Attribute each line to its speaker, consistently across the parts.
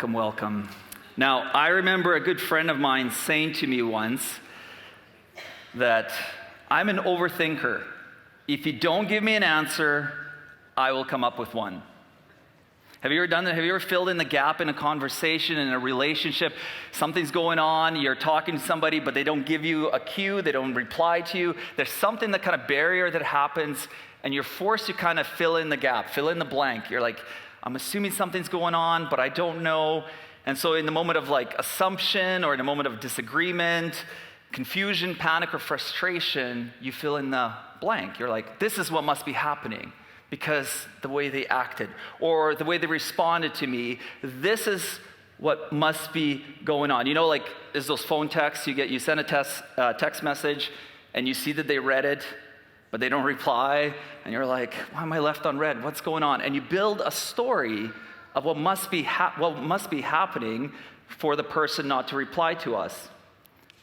Speaker 1: Welcome, welcome. Now, I remember a good friend of mine saying to me once that I'm an overthinker. If you don't give me an answer, I will come up with one. Have you ever done that? Have you ever filled in the gap in a conversation, in a relationship? Something's going on, you're talking to somebody, but they don't give you a cue, they don't reply to you. There's something, that kind of barrier that happens, and you're forced to kind of fill in the gap, fill in the blank. You're like, I'm assuming something's going on, but I don't know. And so in the moment of like assumption, or in a moment of disagreement, confusion, panic, or frustration, you fill in the blank. You're like, this is what must be happening, because the way they acted or the way they responded to me, this is what must be going on. You know, like there's those phone texts you send a text message and you see that they read it, but they don't reply, and you're like, why am I left unread? What's going on? And you build a story of what must be happening for the person not to reply to us.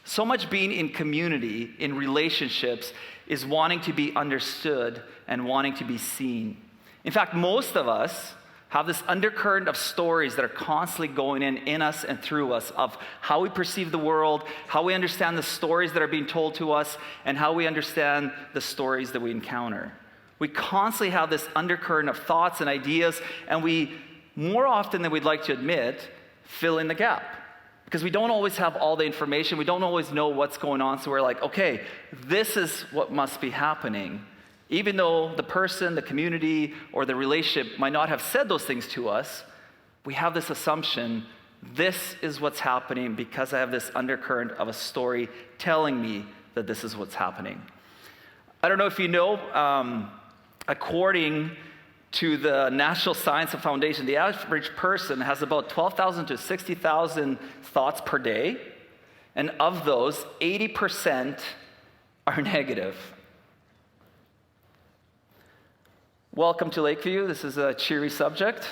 Speaker 1: So much being in community, in relationships, is wanting to be understood and wanting to be seen. In fact, most of us have this undercurrent of stories that are constantly going in us and through us, of how we perceive the world, how we understand the stories that are being told to us, and how we understand the stories that we encounter. We constantly have this undercurrent of thoughts and ideas, and we, more often than we'd like to admit, fill in the gap. Because we don't always have all the information, we don't always know what's going on, so we're like, okay, this is what must be happening. Even though the person, the community, or the relationship might not have said those things to us, we have this assumption, this is what's happening because I have this undercurrent of a story telling me that this is what's happening. I don't know if you know, according to the National Science Foundation, the average person has about 12,000 to 60,000 thoughts per day, and of those, 80% are negative. Welcome to Lakeview. This is a cheery subject.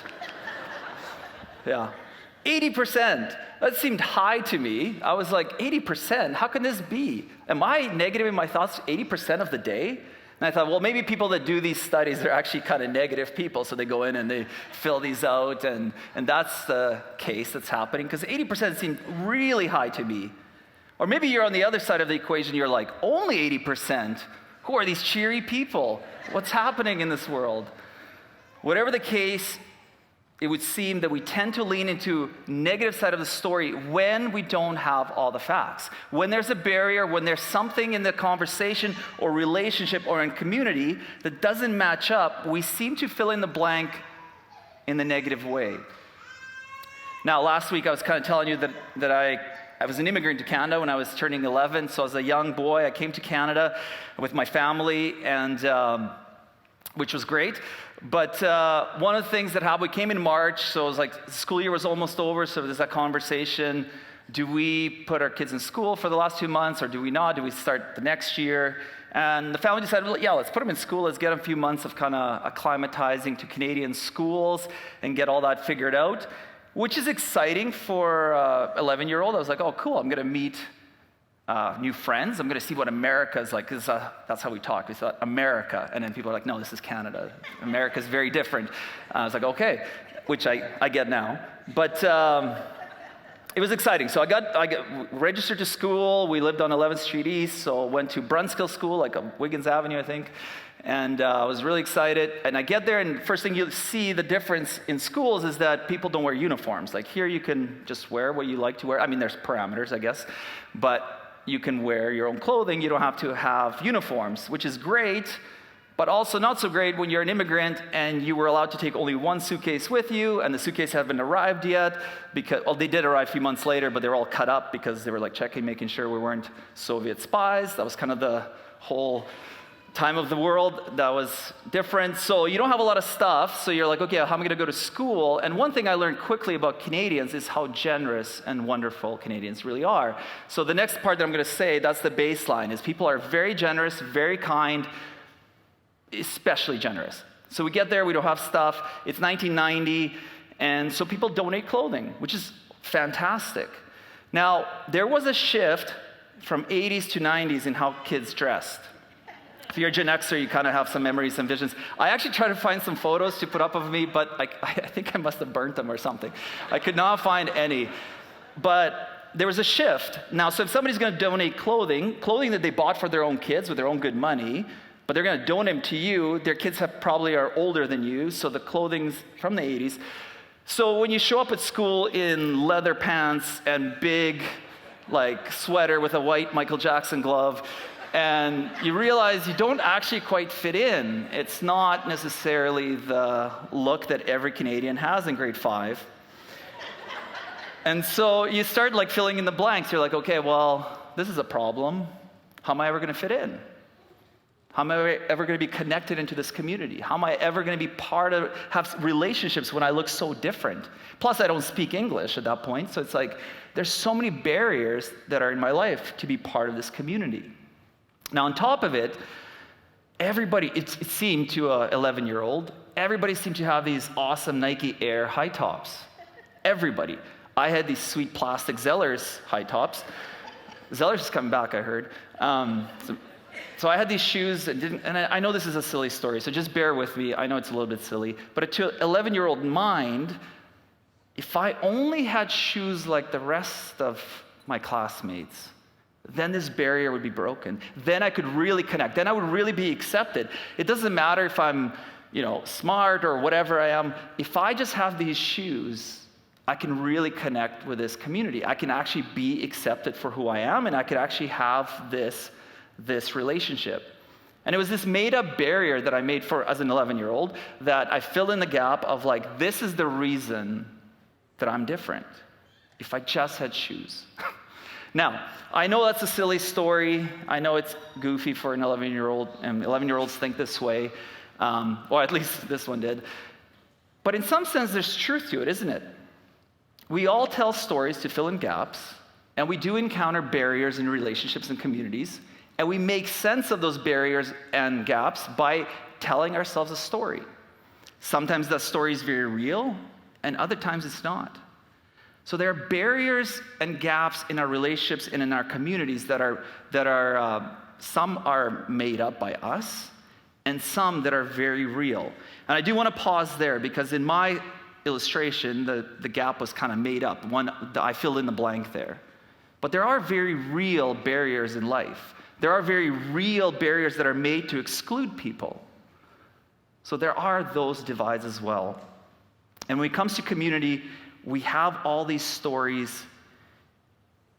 Speaker 1: Yeah. 80%. That seemed high to me. I was like, 80%? How can this be? Am I negative in my thoughts 80% of the day? And I thought, well, maybe people that do these studies are actually kind of negative people, so they go in and they fill these out, and that's the case that's happening, because 80% seemed really high to me. Or maybe you're on the other side of the equation, you're like, only 80%? Who are these cheery people? What's happening in this world? Whatever the case, it would seem that we tend to lean into negative side of the story when we don't have all the facts. When there's a barrier, when there's something in the conversation or relationship or in community that doesn't match up, we seem to fill in the blank in the negative way. Now, last week I was kind of telling you that I was an immigrant to Canada when I was turning 11. So as a young boy, I came to Canada with my family, and which was great. But one of the things that happened, we came in March, so it was like the school year was almost over, so there's that conversation. Do we put our kids in school for the last 2 months, or do we not? Do we start the next year? And the family decided, well, yeah, let's put them in school. Let's get a few months of kind of acclimatizing to Canadian schools and get all that figured out, which is exciting for an 11-year-old. I was like, oh, cool, I'm going to meet new friends. I'm going to see what America is like. That's how we talk. We thought America, and then people are like, no, this is Canada. America is very different. I was like, okay, which I get now. But it was exciting. So I got registered to school. We lived on 11th Street East, so went to Brunskill School, like Wiggins Avenue, I think. And I was really excited. And I get there, and first thing you see the difference in schools is that people don't wear uniforms. Like here, you can just wear what you like to wear. I mean, there's parameters, I guess, but you can wear your own clothing. You don't have to have uniforms, which is great, but also not so great when you're an immigrant and you were allowed to take only one suitcase with you, and the suitcase haven't arrived yet, because, well, they did arrive a few months later, but they were all cut up because they were like checking, making sure we weren't Soviet spies. That was kind of the whole time of the world that was different. So you don't have a lot of stuff, so you're like, okay, how am I going to go to school? And one thing I learned quickly about Canadians is how generous and wonderful Canadians really are. So the next part that I'm going to say, that's the baseline, is people are very generous, very kind, especially generous. So we get there, we don't have stuff, it's 1990, and so people donate clothing, which is fantastic. Now, there was a shift from 80s to 90s in how kids dressed. If you're a Gen Xer, you kind of have some memories, some visions. I actually tried to find some photos to put up of me, but I think I must have burnt them or something. I could not find any. But there was a shift. Now, so if somebody's going to donate clothing that they bought for their own kids with their own good money, but they're going to donate them to you, their kids probably are older than you, so the clothing's from the 80s. So when you show up at school in leather pants and big, sweater with a white Michael Jackson glove, and you realize you don't actually quite fit in. It's not necessarily the look that every Canadian has in grade 5. And so you start filling in the blanks. You're like, okay, well, this is a problem. How am I ever going to fit in? How am I ever going to be connected into this community? How am I ever going to be have relationships when I look so different? Plus, I don't speak English at that point. So it's there's so many barriers that are in my life to be part of this community. Now, on top of it, everybody, it seemed to an 11-year-old, everybody seemed to have these awesome Nike Air high tops. Everybody. I had these sweet plastic Zellers high tops. Zellers is coming back, I heard. So I had these shoes, and I know this is a silly story, so just bear with me. I know it's a little bit silly. But to an 11-year-old mind, if I only had shoes like the rest of my classmates, then this barrier would be broken. Then I could really connect. Then I would really be accepted. It doesn't matter if I'm, smart or whatever I am. If I just have these shoes, I can really connect with this community. I can actually be accepted for who I am, and I could actually have this relationship. And it was this made-up barrier that I made as an 11-year-old that I fill in the gap of this is the reason that I'm different. If I just had shoes. Now, I know that's a silly story. I know it's goofy for an 11-year-old, and 11-year-olds think this way, or at least this one did. But in some sense, there's truth to it, isn't it? We all tell stories to fill in gaps, and we do encounter barriers in relationships and communities, and we make sense of those barriers and gaps by telling ourselves a story. Sometimes that story is very real, and other times it's not. So there are barriers and gaps in our relationships and in our communities that are some are made up by us, and some that are very real. And I do want to pause there because in my illustration, the gap was kind of made up. I filled in the blank there. But there are very real barriers in life. There are very real barriers that are made to exclude people. So there are those divides as well. And when it comes to community, we have all these stories,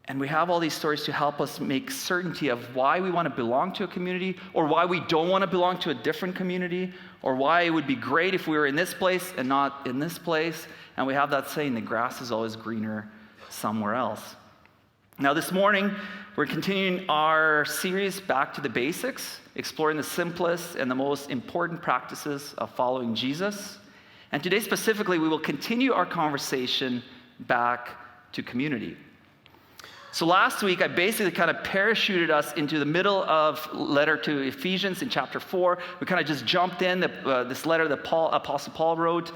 Speaker 1: and we have all these stories to help us make certainty of why we want to belong to a community, or why we don't want to belong to a different community, or why it would be great if we were in this place and not in this place. And we have that saying, the grass is always greener somewhere else. Now this morning, we're continuing our series Back to the Basics, exploring the simplest and the most important practices of following Jesus. And today specifically, we will continue our conversation back to community. So last week, I basically kind of parachuted us into the middle of letter to Ephesians in chapter 4. We kind of just jumped in this letter that Apostle Paul wrote.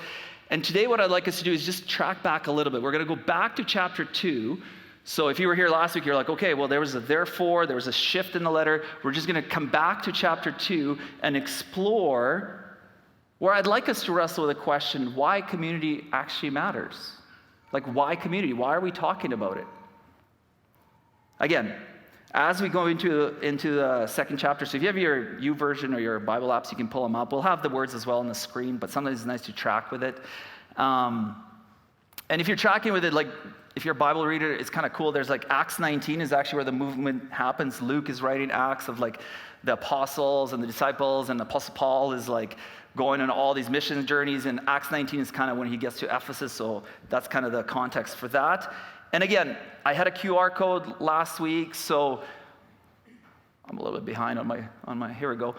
Speaker 1: And today what I'd like us to do is just track back a little bit. We're going to go back to chapter 2. So if you were here last week, you're like, okay, well, there was a therefore, there was a shift in the letter. We're just going to come back to chapter 2 and explore where I'd like us to wrestle with the question, why community actually matters. Why community? Why are we talking about it? Again, as we go into the second chapter, so if you have your YouVersion or your Bible apps, you can pull them up. We'll have the words as well on the screen, but sometimes it's nice to track with it. And if you're tracking with it, if you're a Bible reader, it's kind of cool. There's Acts 19 is actually where the movement happens. Luke is writing Acts of the apostles and the disciples, and Apostle Paul is going on all these mission journeys, and Acts 19 is kind of when he gets to Ephesus, so that's kind of the context for that. And again, I had a QR code last week, so I'm a little bit behind on my here we go.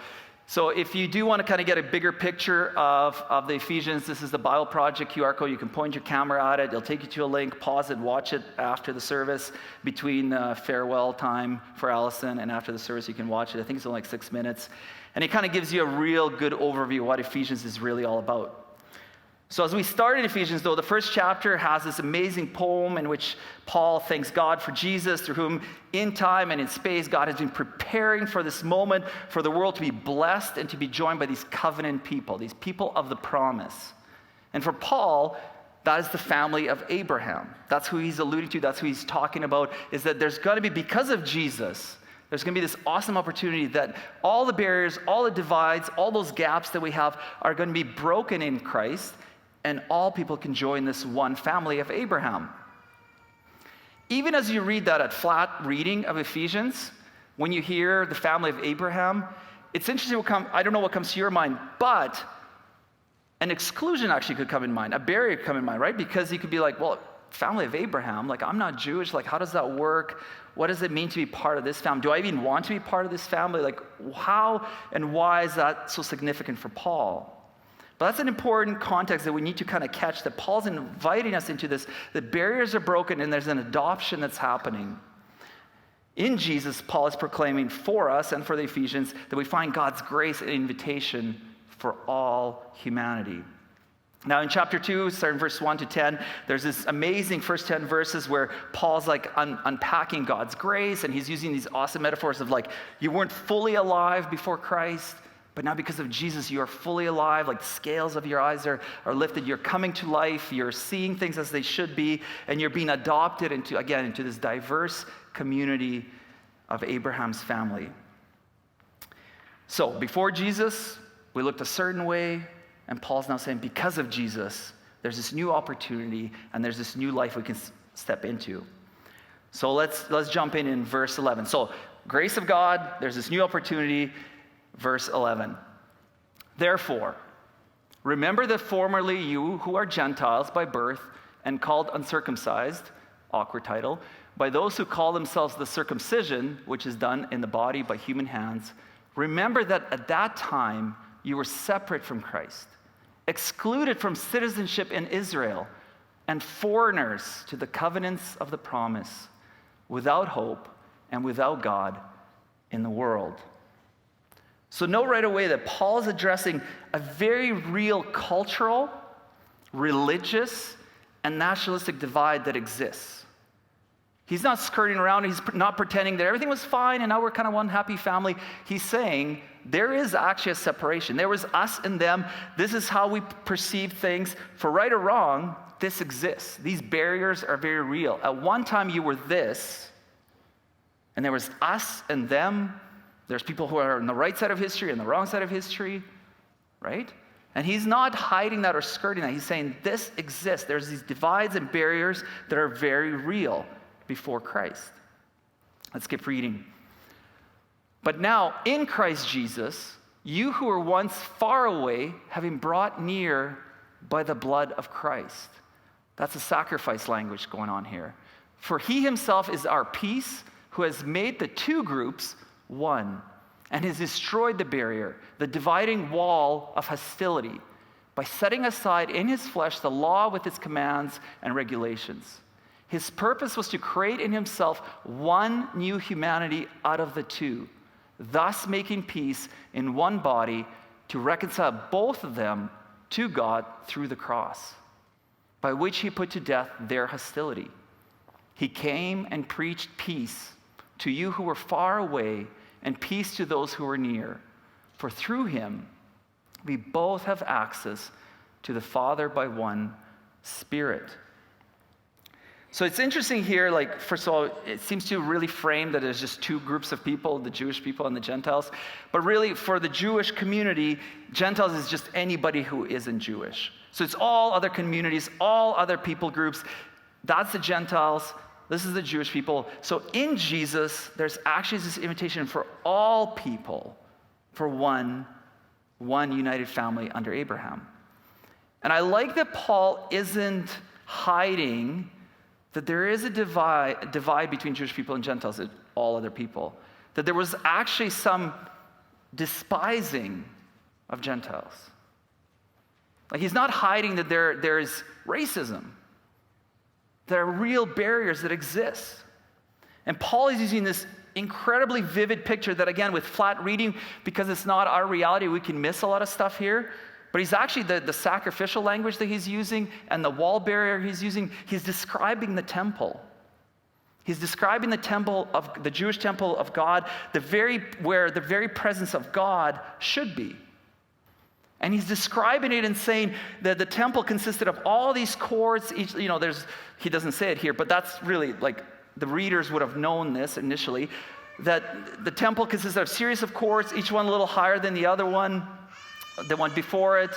Speaker 1: So if you do want to kind of get a bigger picture of the Ephesians, this is the Bible Project QR code. You can point your camera at it. It'll take you to a link. Pause it, watch it after the service, between farewell time for Allison and after the service you can watch it. I think it's only 6 minutes. And it kind of gives you a real good overview of what Ephesians is really all about. So as we start in Ephesians, though, the first chapter has this amazing poem in which Paul thanks God for Jesus, through whom in time and in space God has been preparing for this moment for the world to be blessed and to be joined by these covenant people, these people of the promise. And for Paul, that is the family of Abraham. That's who he's alluding to. That's who he's talking about, is that there's going to be, because of Jesus, there's going to be this awesome opportunity that all the barriers, all the divides, all those gaps that we have are going to be broken in Christ, and all people can join this one family of Abraham. Even as you read that at flat reading of Ephesians, when you hear the family of Abraham, it's interesting I don't know what comes to your mind, but an exclusion actually could come in mind, a barrier could come in mind, right? Because you could be like, well, family of Abraham, like I'm not Jewish, like how does that work? What does it mean to be part of this family? Do I even want to be part of this family? Like how and why is that so significant for Paul? But that's an important context that we need to kind of catch, that Paul's inviting us into this. The barriers are broken and there's an adoption that's happening. In Jesus, Paul is proclaiming for us and for the Ephesians that we find God's grace and invitation for all humanity. Now in chapter 2, starting verse 1 to 10, there's this amazing first 10 verses where Paul's like unpacking God's grace, and he's using these awesome metaphors of like, you weren't fully alive before Christ, but now because of Jesus, you are fully alive, like the scales of your eyes are lifted, you're coming to life, you're seeing things as they should be, and you're being adopted into this diverse community of Abraham's family. So before Jesus, we looked a certain way, and Paul's now saying because of Jesus, there's this new opportunity, and there's this new life we can step into. So let's jump in verse 11. So grace of God, there's this new opportunity. Verse 11, therefore, remember that formerly you who are Gentiles by birth and called uncircumcised, awkward title, by those who call themselves the circumcision, which is done in the body by human hands, remember that at that time you were separate from Christ, excluded from citizenship in Israel, and foreigners to the covenants of the promise, without hope and without God in the world. So note right away that Paul is addressing a very real cultural, religious, and nationalistic divide that exists. He's not skirting around, he's not pretending that everything was fine and now we're kind of one happy family. He's saying there is actually a separation. There was us and them. This is how we perceive things. For right or wrong, this exists. These barriers are very real. At one time you were this, and there was us and them. There's people who are on the right side of history and the wrong side of history, right? And he's not hiding that or skirting that. He's saying this exists. There's these divides and barriers that are very real before Christ. Let's keep reading. But now, in Christ Jesus, you who were once far away have been brought near by the blood of Christ. That's a sacrifice language going on here. For he himself is our peace, who has made the two groups one, and has destroyed the barrier, the dividing wall of hostility, by setting aside in his flesh the law with its commands and regulations. His purpose was to create in himself one new humanity out of the two, thus making peace in one body, to reconcile both of them to God through the cross, by which he put to death their hostility. He came and preached peace to you who were far away, and peace to those who are near. For through him, we both have access to the Father by one Spirit. So it's interesting here, like, first of all, it seems to really frame that there's just two groups of people, the Jewish people and the Gentiles. But really, for the Jewish community, Gentiles is just anybody who isn't Jewish. So it's all other communities, all other people groups. That's the Gentiles. This is the Jewish people. So in Jesus, there's actually this invitation for all people, for one united family under Abraham. And I like that Paul isn't hiding that there is a divide between Jewish people and Gentiles and all other people. That there was actually some despising of Gentiles. Like he's not hiding that there is racism. There are real barriers that exist. And Paul is using this incredibly vivid picture that, again, with flat reading, because it's not our reality, we can miss a lot of stuff here. But he's actually, the sacrificial language that he's using and the wall barrier he's using, he's describing the temple. He's describing the temple of the Jewish temple of God, where the very presence of God should be. And he's describing it and saying that the temple consisted of all these courts. He doesn't say it here, but that's really like the readers would have known this initially, that the temple consisted of a series of courts, each one a little higher than the other one, the one before it.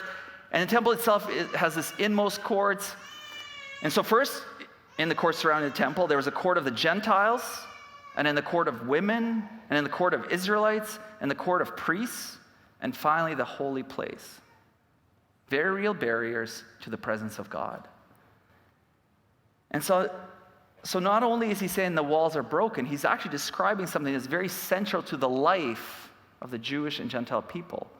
Speaker 1: And the temple itself has this inmost courts. And so first, in the court surrounding the temple, there was a court of the Gentiles, and then the court of women, and then the court of Israelites, and the court of priests, and finally the holy place. Very real barriers to the presence of God. And so not only is he saying the walls are broken, he's actually describing something that's very central to the life of the Jewish and Gentile people.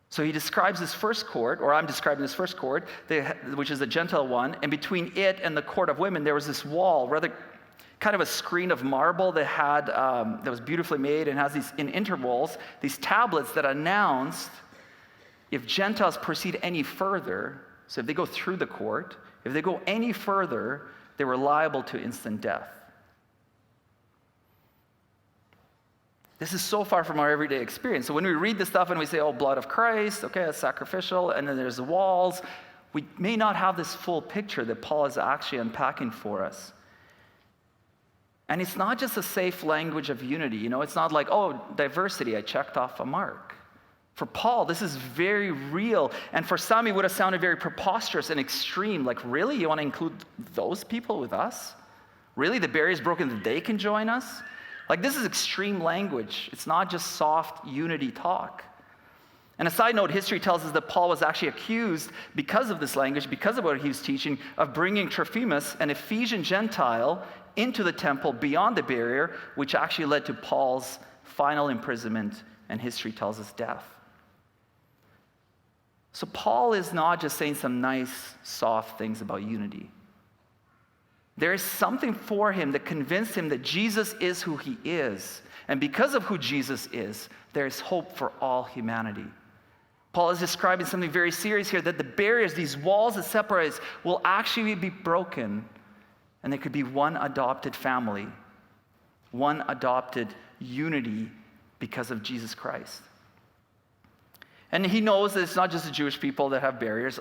Speaker 1: So he describes this first court, or I'm describing this first court, which is the Gentile one, and between it and the court of women, there was this wall, rather kind of a screen of marble that was beautifully made and has these, in intervals, these tablets that announced if Gentiles proceed any further, so if they go through the court, if they go any further, they were liable to instant death. This is so far from our everyday experience. So when we read this stuff and we say, oh, blood of Christ, okay, that's sacrificial, and then there's the walls, we may not have this full picture that Paul is actually unpacking for us. And it's not just a safe language of unity. It's not like, oh, diversity, I checked off a mark. For Paul, this is very real. And for some, it would have sounded very preposterous and extreme. Like, really? You want to include those people with us? Really? The barrier's broken that they can join us? Like, this is extreme language. It's not just soft unity talk. And a side note, history tells us that Paul was actually accused because of this language, because of what he was teaching, of bringing Trophimus, an Ephesian Gentile, into the temple beyond the barrier, which actually led to Paul's final imprisonment, and history tells us death. So Paul is not just saying some nice, soft things about unity. There is something for him that convinced him that Jesus is who he is. And because of who Jesus is, there is hope for all humanity. Paul is describing something very serious here, that the barriers, these walls that separate us, will actually be broken. And there could be one adopted family, one adopted unity because of Jesus Christ. And he knows that it's not just the Jewish people that have barriers.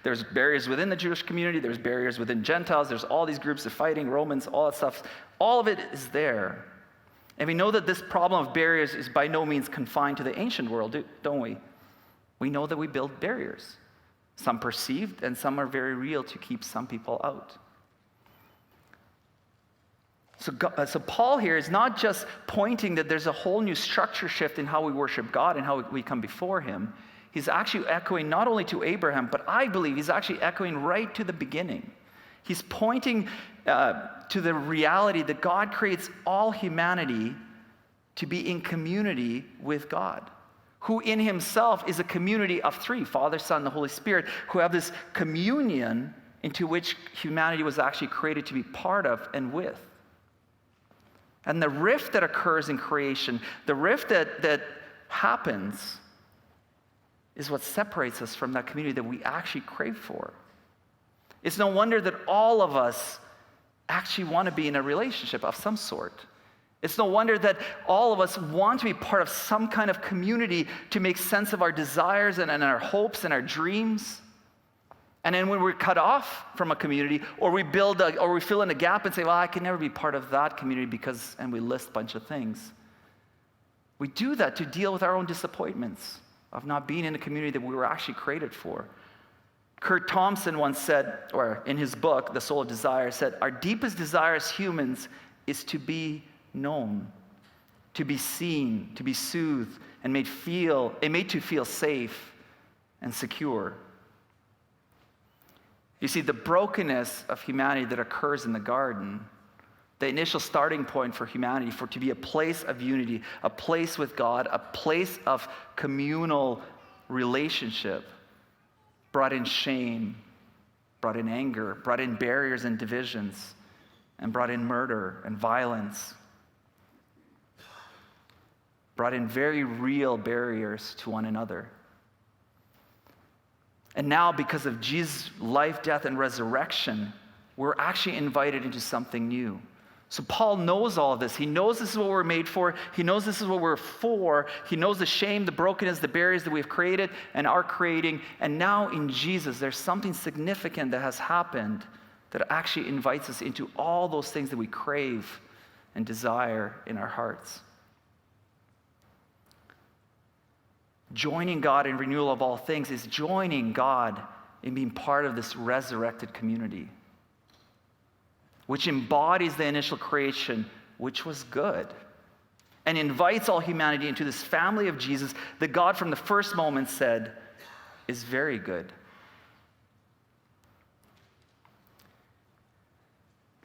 Speaker 1: There's barriers within the Jewish community. There's barriers within Gentiles. There's all these groups of fighting, Romans, all that stuff. All of it is there. And we know that this problem of barriers is by no means confined to the ancient world, don't we? We know that we build barriers. Some perceived and some are very real to keep some people out. So Paul here is not just pointing that there's a whole new structure shift in how we worship God and how we come before him. He's actually echoing not only to Abraham, but I believe he's actually echoing right to the beginning. He's pointing to the reality that God creates all humanity to be in community with God, who in himself is a community of three, Father, Son, and the Holy Spirit, who have this communion into which humanity was actually created to be part of and with. And the rift that occurs in creation, the rift that happens, is what separates us from that community that we actually crave for. It's no wonder that all of us actually want to be in a relationship of some sort. It's no wonder that all of us want to be part of some kind of community to make sense of our desires and our hopes and our dreams. And then when we're cut off from a community, or we fill in a gap and say, well, I can never be part of that community and we list a bunch of things. We do that to deal with our own disappointments of not being in the community that we were actually created for. Kurt Thompson once said, or in his book, The Soul of Desire, said, our deepest desire as humans is to be known, to be seen, to be soothed, and made to feel safe and secure. You see, the brokenness of humanity that occurs in the garden, the initial starting point for humanity, for it to be a place of unity, a place with God, a place of communal relationship, brought in shame, brought in anger, brought in barriers and divisions, and brought in murder and violence, brought in very real barriers to one another. And now, because of Jesus' life, death, and resurrection, we're actually invited into something new. So Paul knows all of this. He knows this is what we're made for. He knows this is what we're for. He knows the shame, the brokenness, the barriers that we've created and are creating. And now in Jesus, there's something significant that has happened that actually invites us into all those things that we crave and desire in our hearts. Joining God in renewal of all things is joining God in being part of this resurrected community, which embodies the initial creation, which was good, and invites all humanity into this family of Jesus that God from the first moment said is very good.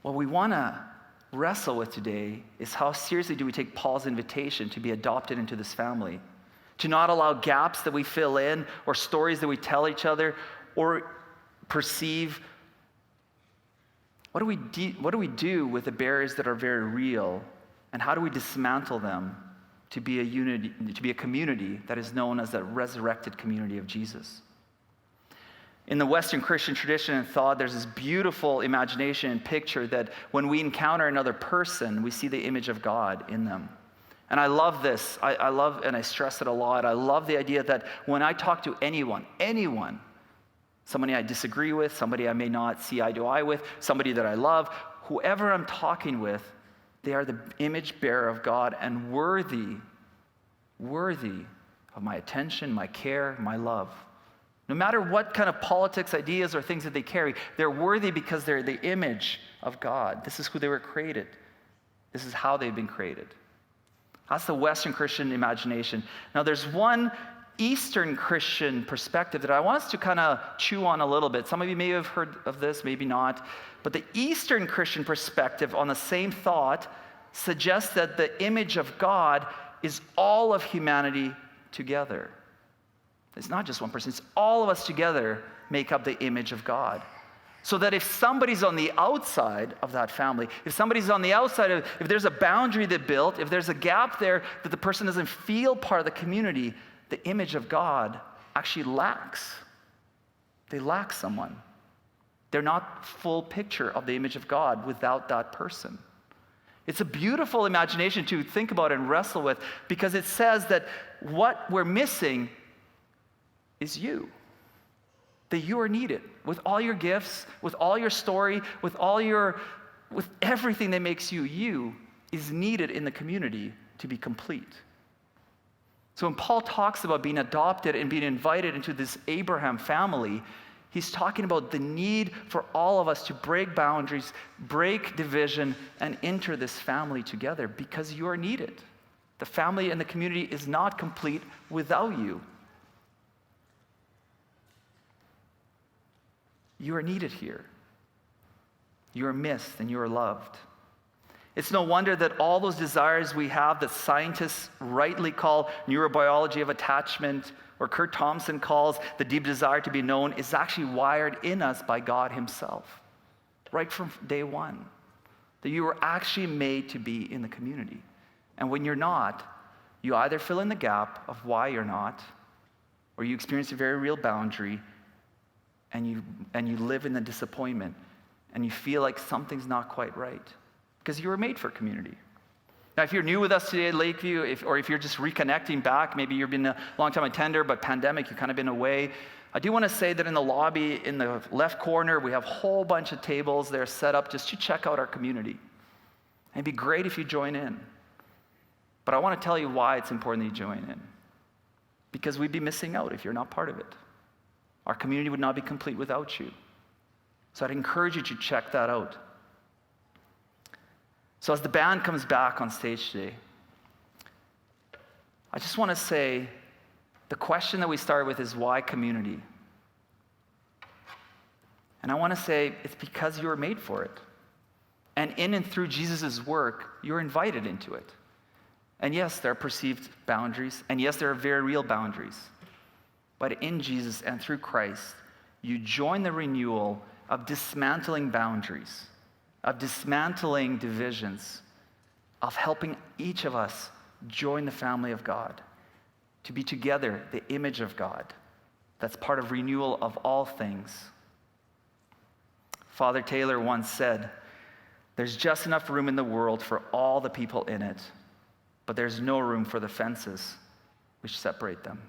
Speaker 1: What we want to wrestle with today is how seriously do we take Paul's invitation to be adopted into this family, to not allow gaps that we fill in or stories that we tell each other or perceive. What do we do with the barriers that are very real, and how do we dismantle them to be a community that is known as the resurrected community of Jesus? In the Western Christian tradition and thought, there's this beautiful imagination and picture that when we encounter another person, we see the image of God in them. And I love this. I love, and I stress it a lot, I love the idea that when I talk to anyone, somebody I disagree with, somebody I may not see eye to eye with, somebody that I love, whoever I'm talking with, they are the image bearer of God and worthy of my attention, my care, my love. No matter what kind of politics, ideas, or things that they carry, they're worthy because they're the image of God. This is who they were created. This is how they've been created. That's the Western Christian imagination. Now, there's one Eastern Christian perspective that I want us to kind of chew on a little bit. Some of you may have heard of this, maybe not. But the Eastern Christian perspective on the same thought suggests that the image of God is all of humanity together. It's not just one person, it's all of us together make up the image of God. So that if somebody's on the outside of that family, if there's a boundary that built, if there's a gap there that the person doesn't feel part of the community, the image of God actually lacks. They lack someone. They're not full picture of the image of God without that person. It's a beautiful imagination to think about and wrestle with, because it says that what we're missing is you. That you are needed with all your gifts, with all your story, with everything that makes you is needed in the community to be complete. So when Paul talks about being adopted and being invited into this Abraham family, he's talking about the need for all of us to break boundaries, break division, and enter this family together because you are needed. The family and the community is not complete without you. You are needed here. You are missed and you are loved. It's no wonder that all those desires we have that scientists rightly call neurobiology of attachment, or Kurt Thompson calls the deep desire to be known, is actually wired in us by God himself, right from day one. That you were actually made to be in the community. And when you're not, you either fill in the gap of why you're not, or you experience a very real boundary, and you live in the disappointment, and you feel like something's not quite right, because you were made for community. Now, if you're new with us today at Lakeview, or if you're just reconnecting back, maybe you've been a long-time attender, but pandemic, you've kind of been away, I do want to say that in the lobby, in the left corner, we have a whole bunch of tables there set up just to check out our community. And it'd be great if you join in. But I want to tell you why it's important that you join in. Because we'd be missing out if you're not part of it. Our community would not be complete without you. So I'd encourage you to check that out. So as the band comes back on stage today, I just want to say the question that we start with is, why community? And I want to say it's because you were made for it. And in and through Jesus' work, you're invited into it. And yes, there are perceived boundaries. And yes, there are very real boundaries. But in Jesus and through Christ, you join the renewal of dismantling boundaries, of dismantling divisions, of helping each of us join the family of God, to be together the image of God, That's part of renewal of all things. Father Taylor once said, "There's just enough room in the world for all the people in it, but there's no room for the fences which separate them."